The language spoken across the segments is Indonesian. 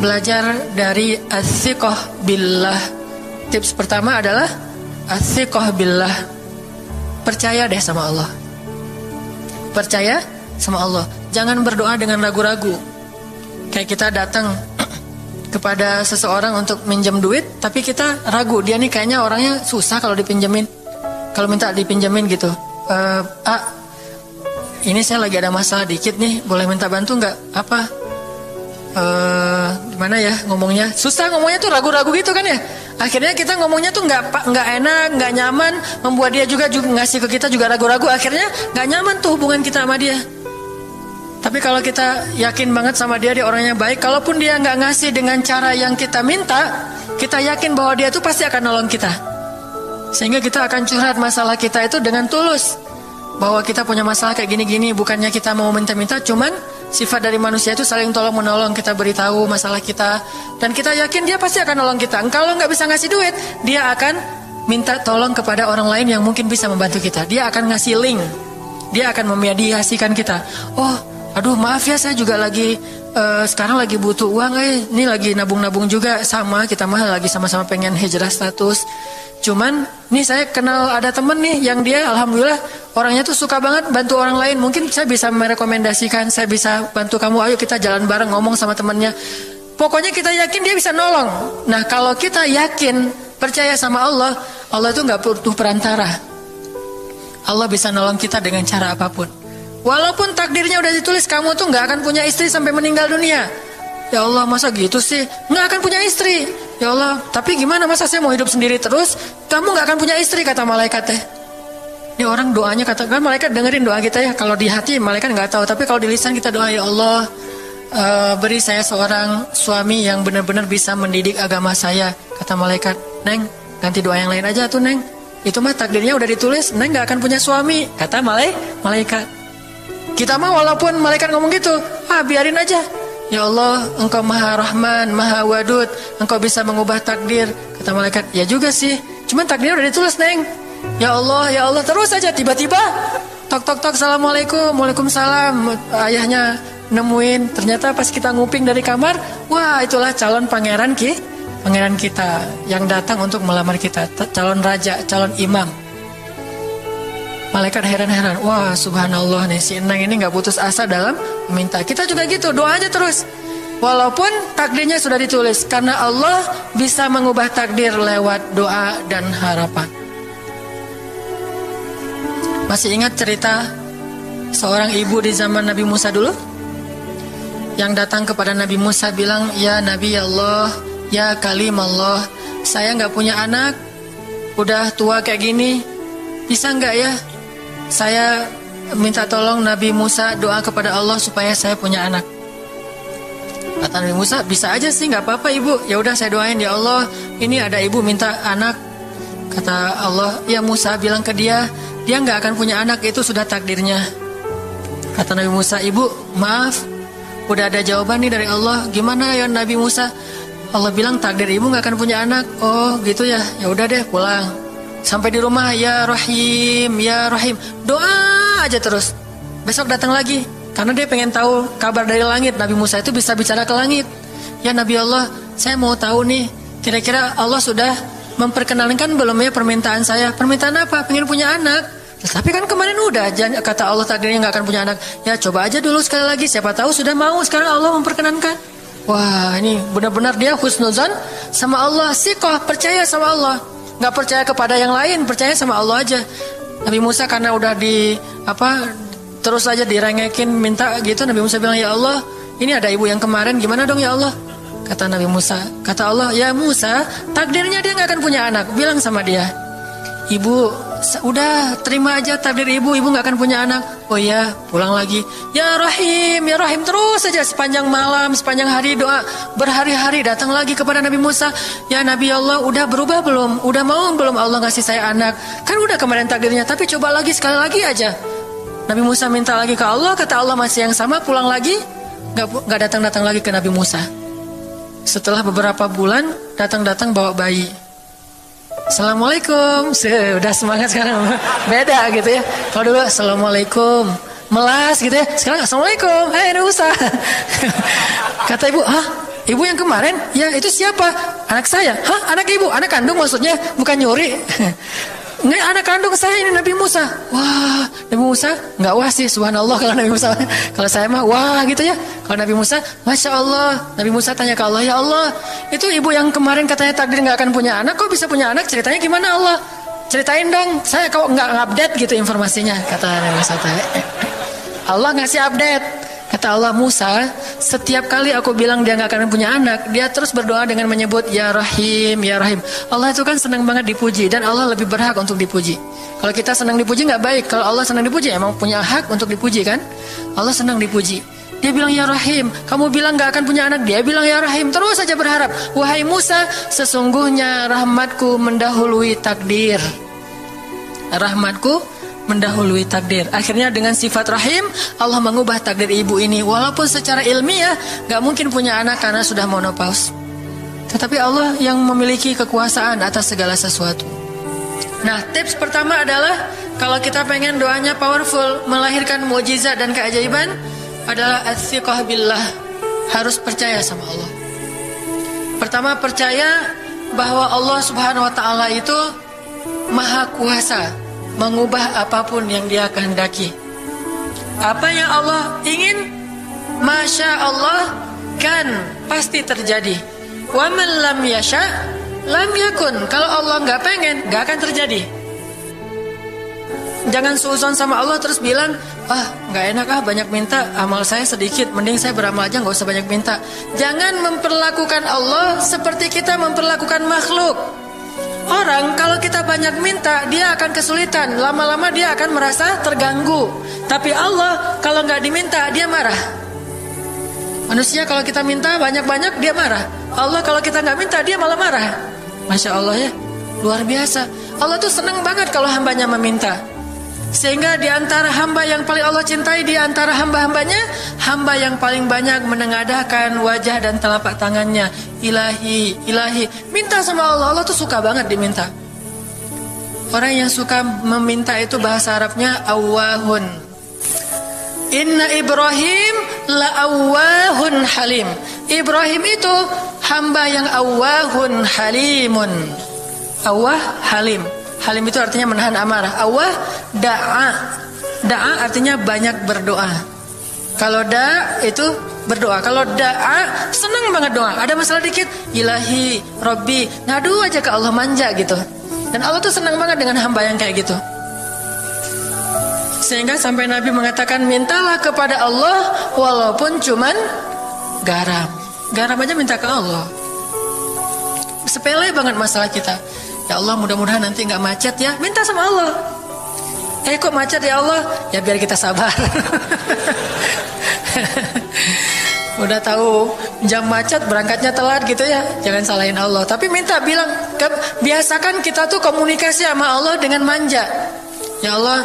belajar dari as-siqah billah. Tips pertama adalah as-siqah billah. Percaya deh sama Allah. Percaya sama Allah. Jangan berdoa dengan ragu-ragu. Kayak kita datang kepada seseorang untuk minjem duit, tapi kita ragu, dia nih kayaknya orangnya susah kalau dipinjemin. Kalau minta dipinjemin gitu, ini saya lagi ada masalah dikit nih, boleh minta bantu nggak? Apa? Gimana ya ngomongnya? Susah ngomongnya tuh, ragu-ragu gitu kan ya. Akhirnya kita ngomongnya tuh nggak enak, nggak nyaman, membuat dia juga ngasih ke kita juga ragu-ragu. Akhirnya nggak nyaman tuh hubungan kita sama dia. Tapi kalau kita yakin banget sama dia orangnya baik, kalaupun dia nggak ngasih dengan cara yang kita minta, kita yakin bahwa dia tuh pasti akan nolong kita. Sehingga kita akan curhat masalah kita itu dengan tulus, bahwa kita punya masalah kayak gini-gini, bukannya kita mau minta-minta, cuman sifat dari manusia itu saling tolong-menolong. Kita beritahu masalah kita, dan kita yakin dia pasti akan nolong kita. Kalau nggak bisa ngasih duit, dia akan minta tolong kepada orang lain yang mungkin bisa membantu kita. Dia akan ngasih link, dia akan memediasikan kita. Oh, aduh maaf ya, saya juga lagi sekarang lagi butuh uang, ini lagi nabung-nabung juga, sama kita mah lagi sama-sama pengen hijrah status. Cuman nih saya kenal ada temen nih yang dia alhamdulillah orangnya tuh suka banget bantu orang lain. Mungkin saya bisa merekomendasikan, saya bisa bantu kamu, ayo kita jalan bareng, ngomong sama temennya. Pokoknya kita yakin dia bisa nolong. Nah kalau kita yakin, percaya sama Allah, Allah itu gak butuh perantara. Allah bisa nolong kita dengan cara apapun. Walaupun takdirnya udah ditulis, kamu tuh gak akan punya istri sampai meninggal dunia. Ya Allah, masa gitu sih? Gak akan punya istri. Ya Allah, tapi gimana, masa saya mau hidup sendiri terus? Kamu gak akan punya istri, kata malaikat teh. Ini orang doanya, katakan malaikat dengerin doa kita ya. Kalau di hati malaikat gak tahu, tapi kalau di lisan kita doa, ya Allah, beri saya seorang suami yang benar-benar bisa mendidik agama saya. Kata malaikat, Neng, ganti doa yang lain aja tuh Neng. Itu mah takdirnya udah ditulis, Neng gak akan punya suami. Kata malaikat. Kita mah walaupun malaikat ngomong gitu, biarin aja. Ya Allah, Engkau Maha Rahman, Maha Wadud, Engkau bisa mengubah takdir. Kata malaikat, ya juga sih, cuman takdirnya udah ditulis Neng. Ya Allah, terus aja. Tiba-tiba tok, Assalamualaikum, Waalaikumsalam. Ayahnya nemuin, ternyata pas kita nguping dari kamar, wah itulah calon pangeran kita yang datang untuk melamar kita, calon raja, calon imam. Malaikat heran-heran, wah subhanallah nih, si Enang ini gak putus asa dalam meminta. Kita juga gitu, doa aja terus. Walaupun takdirnya sudah ditulis, karena Allah bisa mengubah takdir lewat doa dan harapan. Masih ingat cerita seorang ibu di zaman Nabi Musa dulu? Yang datang kepada Nabi Musa bilang, ya Nabi Allah, ya Kalim Allah, saya gak punya anak, udah tua kayak gini, bisa gak ya saya minta tolong Nabi Musa doa kepada Allah supaya saya punya anak. Kata Nabi Musa, bisa aja sih, nggak apa-apa ibu. Ya udah saya doain, ya Allah, ini ada ibu minta anak. Kata Allah, ya Musa bilang ke dia nggak akan punya anak, itu sudah takdirnya. Kata Nabi Musa, ibu maaf, udah ada jawaban nih dari Allah. Gimana ya Nabi Musa? Allah bilang takdir ibu nggak akan punya anak. Oh gitu ya, ya udah deh pulang. Sampai di rumah, ya Rahim, ya Rahim, doa aja terus. Besok datang lagi, karena dia pengen tahu kabar dari langit. Nabi Musa itu bisa bicara ke langit. Ya Nabi Allah, saya mau tahu nih, kira-kira Allah sudah memperkenalkan belum ya permintaan saya? Permintaan apa? Pengen punya anak. Tapi kan kemarin udah, kata Allah takdirnya gak akan punya anak. Ya coba aja dulu sekali lagi, siapa tahu sudah mau. Sekarang Allah memperkenankan. Wah ini benar-benar dia husnuzan sama Allah. Siqah, percaya sama Allah. Gak percaya kepada yang lain, percaya sama Allah aja. Nabi Musa karena udah terus aja direngekin minta gitu, Nabi Musa bilang, ya Allah, ini ada ibu yang kemarin, gimana dong ya Allah? Kata Nabi Musa, kata Allah, ya Musa, takdirnya dia gak akan punya anak. Bilang sama dia, ibu, udah terima aja takdir ibu gak akan punya anak. Oh iya, pulang lagi, ya Rahim, terus aja sepanjang malam, sepanjang hari doa, berhari-hari datang lagi kepada Nabi Musa. Ya Nabi Allah, udah berubah belum? Udah mau belum Allah ngasih saya anak? Kan udah kemarin takdirnya, tapi coba lagi, sekali lagi aja. Nabi Musa minta lagi ke Allah, kata Allah masih yang sama, pulang lagi, gak datang-datang lagi ke Nabi Musa. Setelah beberapa bulan, datang-datang bawa bayi. Assalamualaikum, udah semangat sekarang, beda gitu ya. Kalau dulu Assalamualaikum, melas gitu ya. Sekarang Assalamualaikum, hai Nabi Musa. Kata ibu, Ibu yang kemarin, ya itu siapa? Anak saya. Hah? Anak ibu? Anak kandung maksudnya? Bukan nyuri. Nggak, anak kandung saya ini Nabi Musa. Wah, Nabi Musa nggak wah sih, subhanallah kalau Nabi Musa. Kalau saya mah wah gitu ya. Kalau Nabi Musa, masya Allah. Nabi Musa tanya ke Allah, ya Allah, itu ibu yang kemarin katanya takdir nggak akan punya anak, kok bisa punya anak? Ceritanya gimana Allah? Ceritain dong. Saya kok nggak update gitu informasinya, kata Nabi Musa. Allah ngasih update. Kata Allah, Musa, setiap kali aku bilang dia gak akan punya anak, dia terus berdoa dengan menyebut Ya Rahim, Ya Rahim. Allah itu kan senang banget dipuji, dan Allah lebih berhak untuk dipuji. Kalau kita senang dipuji gak baik. Kalau Allah senang dipuji, emang punya hak untuk dipuji kan? Allah senang dipuji. Dia bilang Ya Rahim, kamu bilang gak akan punya anak, dia bilang Ya Rahim. Terus saja berharap, wahai Musa, sesungguhnya rahmatku mendahului takdir. Rahmatku mendahului takdir. Akhirnya dengan sifat rahim, Allah mengubah takdir ibu ini. Walaupun secara ilmiah gak mungkin punya anak karena sudah menopause, tetapi Allah yang memiliki kekuasaan atas segala sesuatu. Nah, tips pertama adalah kalau kita pengen doanya powerful, melahirkan mukjizat dan keajaiban, adalah ats-tsiqah billah. Harus percaya sama Allah. Pertama, percaya bahwa Allah Subhanahu wa taala itu Maha Kuasa mengubah apapun yang dia kehendaki. Apa yang Allah ingin, masya Allah, kan pasti terjadi. Wa man lam yasha lam yakun. Kalau Allah nggak pengen, nggak akan terjadi. Jangan suuzon sama Allah terus bilang, nggak enak banyak minta, amal saya sedikit, mending saya beramal aja nggak usah banyak minta. Jangan memperlakukan Allah seperti kita memperlakukan makhluk. Orang kalau kita banyak minta, dia akan kesulitan. Lama-lama dia akan merasa terganggu. Tapi Allah kalau nggak diminta, dia marah. Manusia kalau kita minta banyak-banyak, dia marah. Allah kalau kita nggak minta, dia malah marah. Masya Allah ya, luar biasa. Allah tuh senang banget kalau hambanya meminta. Sehingga di antara hamba yang paling Allah cintai, di antara hamba-hambanya, hamba yang paling banyak menengadahkan wajah dan telapak tangannya. Ilahi, ilahi. Minta sama Allah. Allah tuh suka banget diminta. Orang yang suka meminta itu bahasa Arabnya awwahun. Inna Ibrahim la awwahun halim. Ibrahim itu hamba yang awwahun halimun. Awwah, halim. Halim itu artinya menahan amarah. Awwah, da'a. Da'a artinya banyak berdoa. Kalau da' itu berdoa. Kalau da'a, senang banget doa. Ada masalah dikit, ilahi, Rabbi, ngadu aja ke Allah, manja gitu. Dan Allah tuh senang banget dengan hamba yang kayak gitu. Sehingga sampai Nabi mengatakan, mintalah kepada Allah walaupun cuman garam. Garam aja minta ke Allah. Sepele banget masalah kita. Ya Allah, mudah-mudahan nanti nggak macet ya. Minta sama Allah. Kok macet ya Allah? Ya biar kita sabar. Udah tahu jam macet berangkatnya telat gitu ya. Jangan salahin Allah. Tapi minta, bilang, biasakan kita tuh komunikasi sama Allah dengan manja. Ya Allah,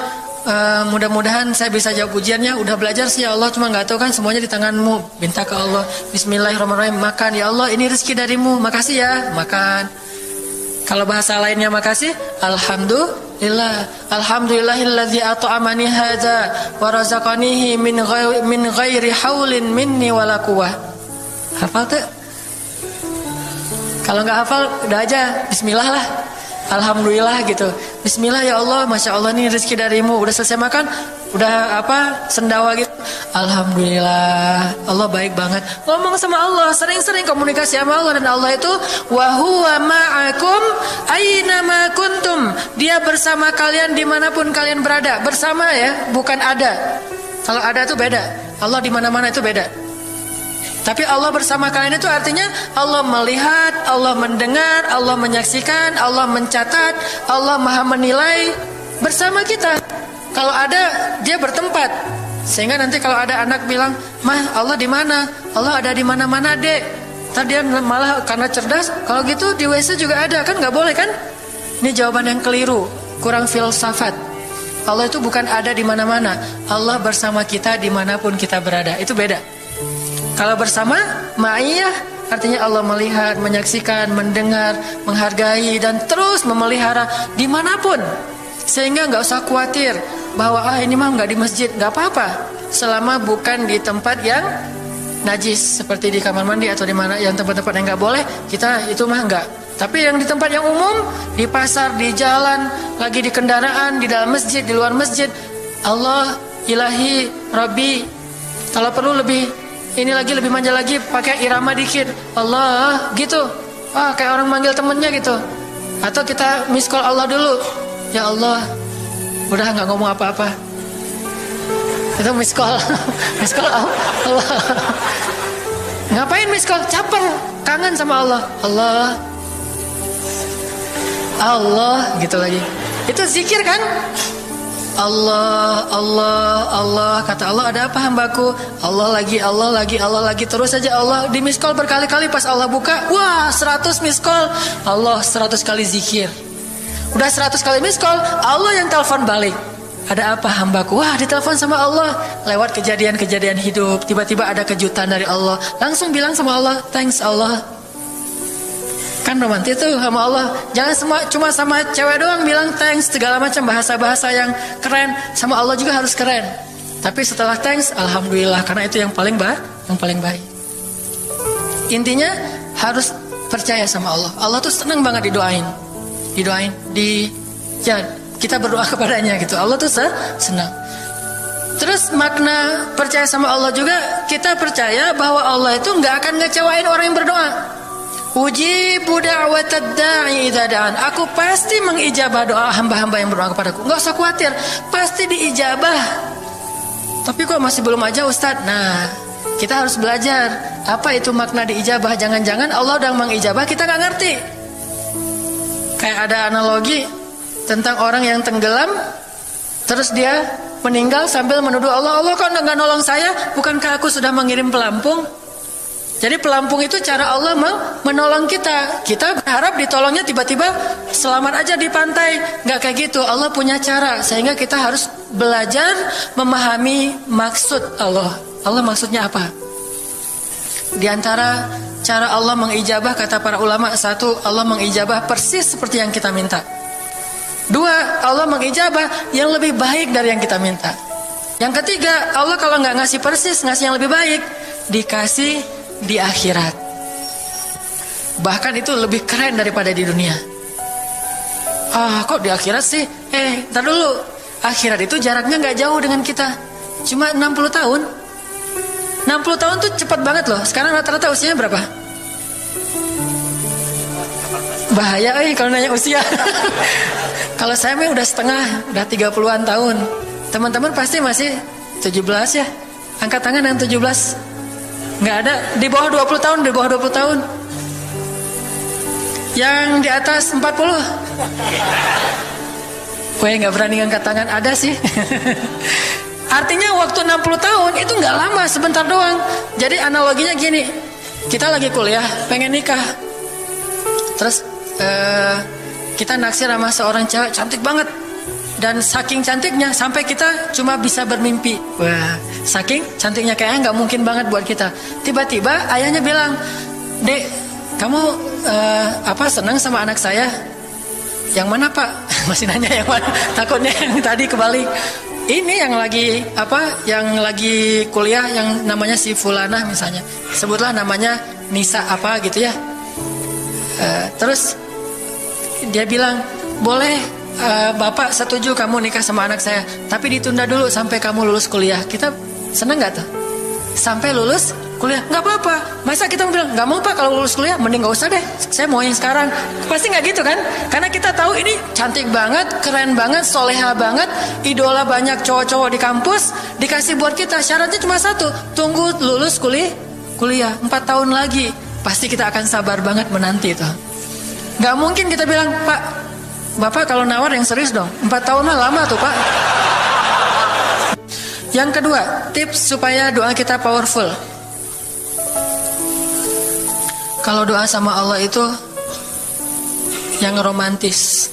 mudah-mudahan saya bisa jawab ujiannya. Udah belajar sih ya Allah, cuma nggak tahu kan semuanya di tanganmu. Minta ke Allah. Bismillahirrahmanirrahim. Makan ya Allah, ini rezeki darimu. Makasih ya, makan. Kalau bahasa lainnya makasih, alhamdulillah. Alhamdulillahilladzi at'amani hadza wa razaqanihi min ghairi haulin minni wala quwwah. Hafal tuh? Kalau nggak hafal, udah aja bismillah lah. Alhamdulillah gitu. Bismillah ya Allah, masya Allah nih rezeki darimu. Udah selesai makan, udah sendawa gitu. Alhamdulillah, Allah baik banget. Ngomong sama Allah, sering-sering komunikasi sama Allah. Dan Allah itu wa huwa ma'akum aina ma kuntum. Dia bersama kalian dimanapun kalian berada. Bersama ya, bukan ada. Kalau ada itu beda. Allah di mana-mana itu beda. Tapi Allah bersama kalian itu artinya Allah melihat, Allah mendengar, Allah menyaksikan, Allah mencatat, Allah maha menilai bersama kita. Kalau ada, dia bertempat. Sehingga nanti kalau ada anak bilang, "Mah, Allah di mana?" Allah ada di mana-mana, Dek. Tadi dia malah karena cerdas, kalau gitu di WC juga ada, kan nggak boleh kan? Ini jawaban yang keliru, kurang filsafat. Allah itu bukan ada di mana-mana. Allah bersama kita dimanapun kita berada. Itu beda. Kalau bersama, ma'iyah artinya Allah melihat, menyaksikan, mendengar, menghargai, dan terus memelihara dimanapun. Sehingga nggak usah khawatir bahwa ini mah nggak di masjid, nggak apa-apa selama bukan di tempat yang najis seperti di kamar mandi atau di mana yang tempat-tempat yang nggak boleh, kita itu mah nggak. Tapi yang di tempat yang umum, di pasar, di jalan, lagi di kendaraan, di dalam masjid, di luar masjid, Allah, Ilahi, Rabbi. Kalau perlu lebih ini lagi, lebih manja lagi, pakai irama dikit, Allah, gitu. Wah, kayak orang manggil temennya gitu. Atau kita miss call Allah dulu, ya Allah. Udah nggak ngomong apa-apa. Itu miss call, miss call Allah. Ngapain miss call? Caper, kangen sama Allah. Allah gitu lagi. Itu zikir kan? Allah, kata Allah, ada apa hambaku? Allah lagi, terus saja Allah di miss call berkali-kali. Pas Allah buka, wah 100 miss call, Allah 100 kali zikir. Udah 100 kali miss call, Allah yang telepon balik. Ada apa hambaku? Wah, ditelepon sama Allah lewat kejadian-kejadian hidup. Tiba-tiba ada kejutan dari Allah, langsung bilang sama Allah, thanks Allah. Kan romantis tuh sama Allah. Jangan cuma sama cewek doang bilang thanks, segala macam bahasa-bahasa yang keren. Sama Allah juga harus keren. Tapi setelah thanks, alhamdulillah, karena itu yang paling baik. Intinya harus percaya sama Allah. Allah tuh senang banget didoain. Kita berdoa kepadanya gitu. Allah tuh senang. Terus makna percaya sama Allah juga, kita percaya bahwa Allah itu nggak akan ngecewain orang yang berdoa. Ujibu da'watad da'i idza da'an. Aku pasti mengijabah doa hamba-hamba yang berdoa kepadaku. Enggak usah khawatir, pasti diijabah. Tapi kok masih belum aja Ustadz? Nah, kita harus belajar apa itu makna diijabah. Jangan-jangan Allah udah mengijabah, kita nggak ngerti. Kayak ada analogi tentang orang yang tenggelam, terus dia meninggal sambil menuduh Allah, Allah kok nggak nolong saya? Bukankah aku sudah mengirim pelampung? Jadi pelampung itu cara Allah menolong kita. Kita berharap ditolongnya tiba-tiba selamat aja di pantai. Nggak kayak gitu. Allah punya cara. Sehingga kita harus belajar memahami maksud Allah. Allah maksudnya apa? Di antara cara Allah mengijabah, kata para ulama, satu, Allah mengijabah persis seperti yang kita minta. Dua, Allah mengijabah yang lebih baik dari yang kita minta. Yang ketiga, Allah kalau nggak ngasih persis, ngasih yang lebih baik, dikasih di akhirat. Bahkan itu lebih keren daripada di dunia. Kok di akhirat sih? Ntar dulu. Akhirat itu jaraknya gak jauh dengan kita, cuma 60 tahun. 60 tahun tuh cepat banget loh. Sekarang rata-rata usianya berapa? Bahaya kalau nanya usia. Kalau saya udah setengah, udah 30-an tahun. Teman-teman pasti masih 17 ya. Angkat tangan yang 17. Nggak ada, di bawah 20 tahun, di bawah 20 tahun. Yang di atas 40. Nggak berani ngangkat tangan, ada sih. Artinya waktu 60 tahun itu nggak lama, sebentar doang. Jadi analoginya gini, kita lagi kuliah, pengen nikah. Terus kita naksir sama seorang cewek cantik banget. Dan saking cantiknya sampai kita cuma bisa bermimpi. Wah, saking cantiknya kayaknya nggak mungkin banget buat kita. Tiba-tiba ayahnya bilang, Dek, kamu senang sama anak saya? Yang mana Pak? Masih nanya yang mana? Takutnya yang tadi kebalik. Ini yang lagi Yang lagi kuliah, yang namanya si Fulanah misalnya. Sebutlah namanya Nisa apa gitu ya. Terus dia bilang, boleh. Bapak setuju kamu nikah sama anak saya, tapi ditunda dulu sampai kamu lulus kuliah. Kita seneng gak tuh? Sampai lulus kuliah, gak apa-apa. Masa kita bilang, gak mau Pak kalau lulus kuliah, mending gak usah deh, saya mau yang sekarang. Pasti gak gitu kan? Karena kita tahu ini cantik banget, keren banget, soleha banget, idola banyak cowok-cowok di kampus, dikasih buat kita. Syaratnya cuma satu, tunggu lulus kuliah 4 tahun lagi. Pasti kita akan sabar banget menanti tuh. Gak mungkin kita bilang, Pak, Bapak kalau nawar yang serius dong. 4 tahun mah lama tuh Pak. Yang kedua, tips supaya doa kita powerful. Kalau doa sama Allah itu yang romantis.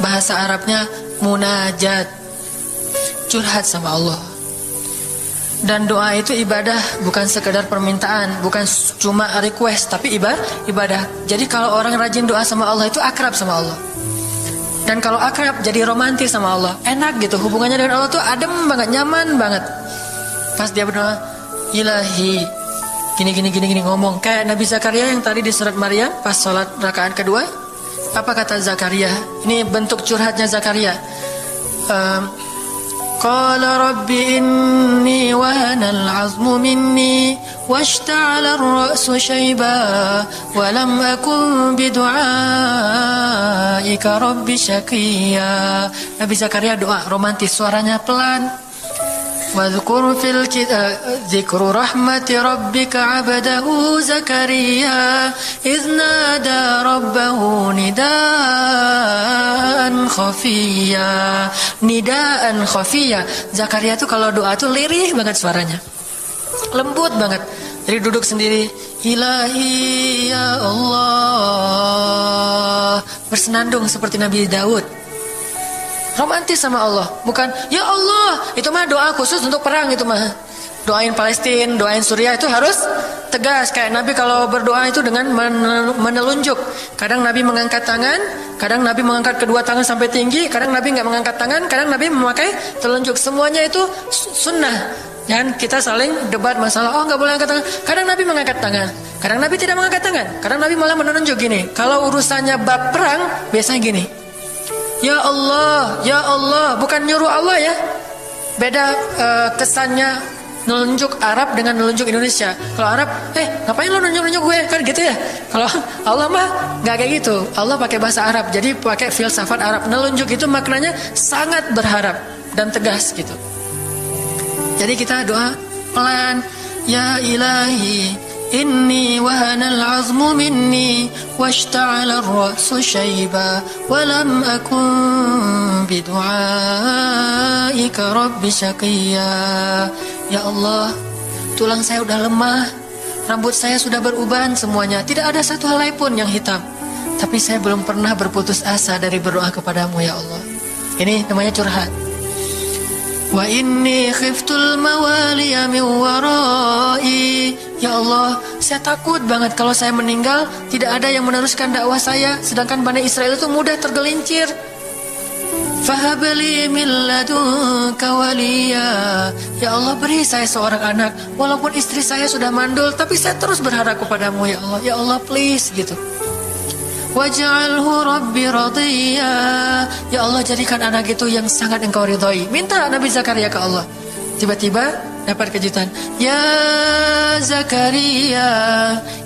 Bahasa Arabnya munajat. Curhat sama Allah. Dan doa itu ibadah, bukan sekedar permintaan, bukan cuma request, tapi ibadah. Jadi kalau orang rajin doa sama Allah itu akrab sama Allah. Dan kalau akrab jadi romantis sama Allah, enak gitu, hubungannya dengan Allah tuh adem banget, nyaman banget. Pas dia berdoa, ilahi. Gini ngomong. Kayak Nabi Zakaria yang tadi di surat Maryam pas sholat rakaat kedua. Apa kata Zakaria? Ini bentuk curhatnya Zakaria. Qala rabbi inni wahana al-'azmu minni washta'ala ar-ra'su shayba wa lam akun bidu'aika rabbi syaqiyya. Nabi Zakaria doa romantis, suaranya pelan. Wadhkur fil kitab dzikru rahmati rabbika 'abdahu Zakaria idz nada rabbahu nidaan khafiyya. Zakaria tuh kalau doa tuh lirih banget suaranya. Lembut banget. Jadi duduk sendiri, ilahi ya Allah. Bersenandung seperti Nabi Daud. Romantis sama Allah, bukan ya Allah. Itu mah doa khusus untuk perang, itu mah. Doain Palestina, doain Suriah itu harus tegas. Kayak Nabi kalau berdoa itu dengan menelunjuk. Kadang Nabi mengangkat tangan, kadang Nabi mengangkat kedua tangan sampai tinggi, kadang Nabi nggak mengangkat tangan, kadang Nabi memakai telunjuk. Semuanya itu sunnah. Jangan kita saling debat masalah, oh nggak boleh angkat tangan. Kadang Nabi mengangkat tangan, kadang Nabi tidak mengangkat tangan, kadang Nabi malah menunjuk gini. Kalau urusannya bab perang, biasanya gini. Ya Allah, ya Allah, bukan nyuruh Allah ya. Beda kesannya nelunjuk Arab dengan nelunjuk Indonesia. Kalau Arab, ngapain lo nunjuk gue, kan gitu ya. Kalau Allah mah nggak kayak gitu. Allah pakai bahasa Arab, jadi pakai filsafat Arab. Nelunjuk itu maknanya sangat berharap dan tegas gitu. Jadi kita doa pelan, ya ilahi inni wahana al-'azmu minni washta'ala ar-ra'su shayba wa lam akun bidu'aika rabbi syaqiyya. Ya Allah, tulang saya udah lemah, rambut saya sudah beruban semuanya, tidak ada satu helai pun yang hitam. Tapi saya belum pernah berputus asa dari berdoa kepadamu ya Allah. Ini namanya curhat. Wa inni khiftul mawaliya min warai. Ya Allah, saya takut banget kalau saya meninggal tidak ada yang meneruskan dakwah saya, sedangkan Bani Israel itu mudah tergelincir. Fahabli min ladunka waliya. Ya Allah, beri saya seorang anak. Walaupun istri saya sudah mandul, tapi saya terus berharap kepadamu ya Allah. Ya Allah, please gitu. Waj'alhu rabbi radiyya. Ya Allah, jadikan anak itu yang sangat engkau ridhai. Minta Nabi Zakaria ke Allah. Tiba-tiba dapat kejutan. Ya Zakaria,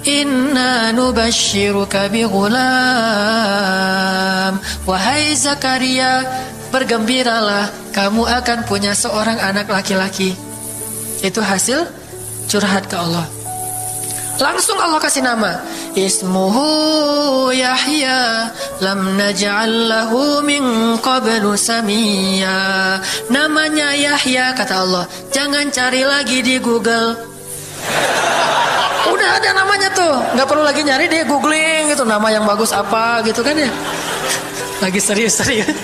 inna nubashshiruka bi ghulam. Wahai Zakaria, bergembiralah, kamu akan punya seorang anak laki-laki. Itu hasil curhat ke Allah. Langsung Allah kasih nama. Ismuhu Yahya lam naj'al lahu min qablu samiyya. Namanya Yahya, kata Allah. Jangan cari lagi di Google. Udah ada namanya tuh, nggak perlu lagi nyari di googling gitu, nama yang bagus apa gitu kan ya. Lagi serius-serius.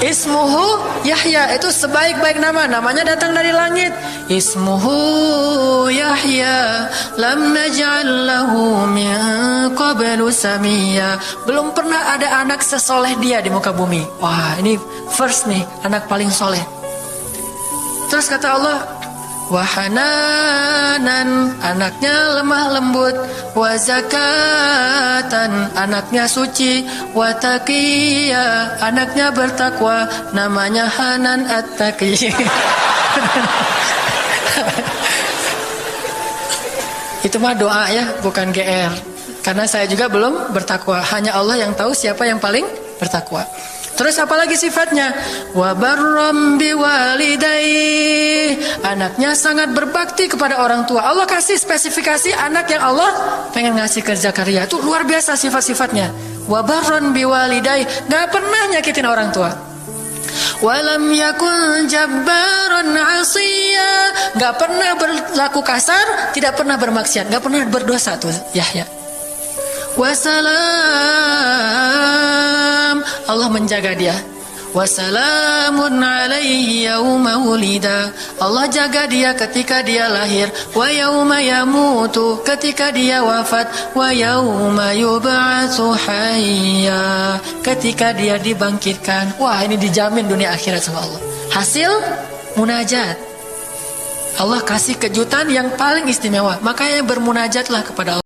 Ismuhu Yahya, itu sebaik-baik nama. Namanya datang dari langit. Ismuhu Yahya lam naj'al lahu min qablu samiyya. Belum pernah ada anak sesoleh dia di muka bumi. Wah, ini first nih, anak paling soleh. Terus kata Allah, wahananan, anaknya lemah lembut, wazakatan, anaknya suci, wataqiya, anaknya bertakwa, namanya Hanan At-Taqi. Itu mah doa ya, bukan GR. Karena saya juga belum bertakwa. Hanya Allah yang tahu siapa yang paling bertakwa. Terus apa lagi sifatnya? Wa barram biwalidayhi, anaknya sangat berbakti kepada orang tua. Allah kasih spesifikasi anak yang Allah pengen ngasih ke Zakaria. Itu luar biasa sifat-sifatnya. Wa barran biwalidayhi, enggak pernah nyakitin orang tua. Walam yakun jabbaran 'asiyya, enggak pernah berlaku kasar, tidak pernah bermaksiat, enggak pernah berdosa tuh Yahya. Wassalam, Allah menjaga dia. Wassalamun alaihi yauma wulida, Allah jaga dia ketika dia lahir. Wa yauma yamutu, ketika dia wafat. Wa yauma yub'atsu hayya, ketika dia dibangkitkan. Wah, ini dijamin dunia akhirat sama Allah. Hasil munajat. Allah kasih kejutan yang paling istimewa. Makanya bermunajatlah kepada Allah.